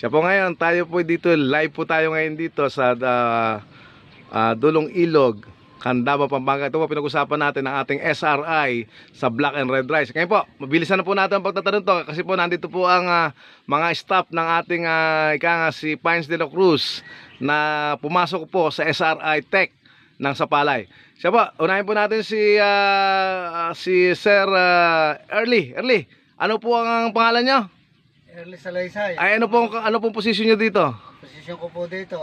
Siya po ngayon, tayo po dito, live po tayo ngayon dito sa Dulong Ilog, Candaba, Pampanga. Ito po pinag-usapan natin ang ating SRI sa Black and Red Rice. Ngayon po, mabilisan na po natin ang pagtatanong to kasi po nandito po ang mga staff ng ating si Pines de la Cruz na pumasok po sa SRI Tech ng Sapalay. Siya po, unahin po natin si Sir Early. Early, ano po ang pangalan nyo? Early Salaysay. Ay, ano pong posisyon nyo dito? Posisyon ko po dito,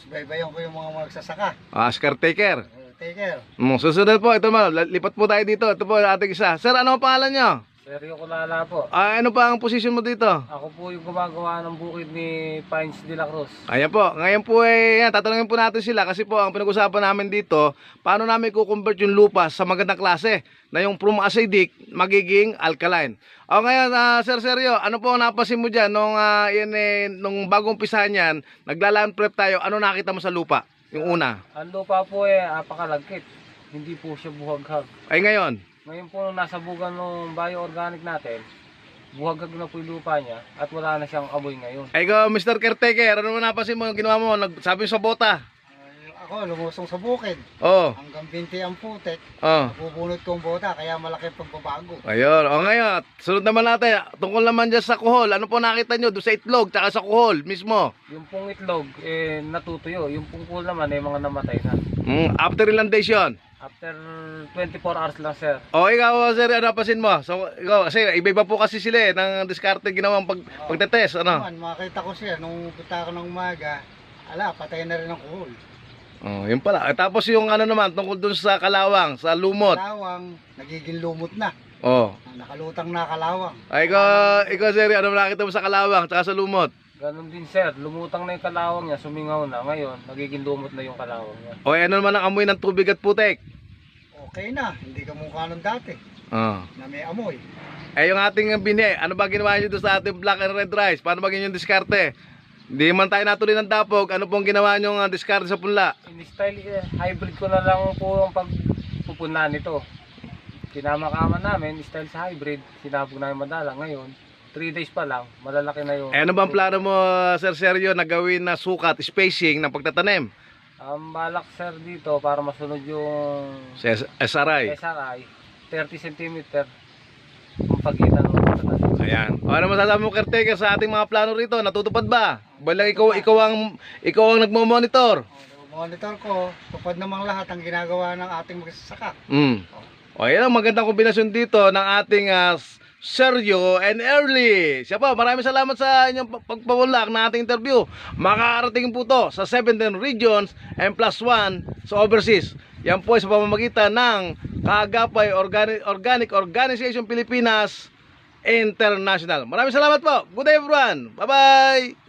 subaybayan ko yung mga magsasaka. Caretaker. Taker. Susunod po, ito mo, lipat po tayo dito. Ito po ating isa. Sir, ano ang pangalan nyo? Seryo Kulala po. Ano pa ang posisyon mo dito? Ako po yung gumagawa ng bukid ni Pines de la Cruz. Ayan po, ngayon po tatanungin po natin sila kasi po ang pinag-usapan namin dito, paano namin i-convert yung lupa sa magandang klase na yung from acidic magiging alkaline. Ngayon, Sir Seryo, ano po ang napasin mo dyan nung bagong pisahan yan, naglalaan prep tayo, ano nakita mo sa lupa? Yung una. Ang lupa po apakalagkit. Hindi po siya buhaghag. Ay ngayon? Ngayon po nung nasa bugan ng bioorganic natin, buhaghag na po yung lupa niya at wala na siyang amoy ngayon. Ay go, Mr. Caretaker, ano mo napasin mo yung ginawa mo? Sabi sa bota. Ako, lumusong sa bukid. Oh. Hanggang 20 ang putek. Oh. Napupunot kong bota, kaya malaki ang pagbabago. Ayun. Ngayon, sunod naman natin. Tungkol naman dyan sa kuhol. Ano po nakita nyo doon sa itlog tsaka sa kuhol mismo? Yung pong itlog, natutuyo. Yung pong pool naman, mga namatay na. After ilang days yun? After 24 hours lang, sir. Ikaw, sir, ano napasin mo? So, ikaw, kasi iba-iba po kasi sila ng diskarte ginawang pagtetest. Ano? Makita ko siya, nung punta ko ng umaga, patay na rin ang kuhol. Yun pala. Tapos yung ano naman, tungkol dun sa kalawang, sa lumot. Kalawang, nagiging lumot na. Nakalutang na kalawang. Ikaw, sir, ano nakita mo sa kalawang tsaka sa lumot? Ganon din, sir. Lumutang na yung kalawang niya, sumingaw na. Ngayon, nagiging lumot na yung kalawang niya. Ano naman ang amoy ng tubig at putek? Okay na, hindi ka mukha nung dati. Na may amoy. Yung ating bini, ano ba ginawa nyo doon sa ating black and red rice? Paano ba yung diskarte? Hindi man tayo natuloy ng dapog, ano pong ginawa nyo ng diskarte sa punla? In-style, hybrid ko na lang po ang pagpupunla nito. Kinamakaman namin, style sa hybrid, sinabog namin madala. Ngayon, 3 days pa lang, malalaki na yung... Ano bang plano mo, Sir Sergio, na gawin na sukat, spacing ng pagtatanim? Ang balak, sir, dito para masunod yung SRI. 30 cm ang pagitan ng pagtatanim. Ayan. Ano masasabi mo, caretaker, sa ating mga plano rito? Natutupad ba? Balang ikaw ang nagmo-monitor. Monitor ko, tupad namang lahat ang ginagawa ng ating magsasaka. Ayan ang magandang kombinasyon dito ng ating Sergio and Early. Siya po, maraming salamat sa inyong pagpapulak na ating interview. Makakarating po to sa 17 regions and +1 sa overseas. Yan po ay sa pamamagitan ng Kaagapay Organic Organization Pilipinas International. Maraming salamat po. Good day everyone. Bye-bye.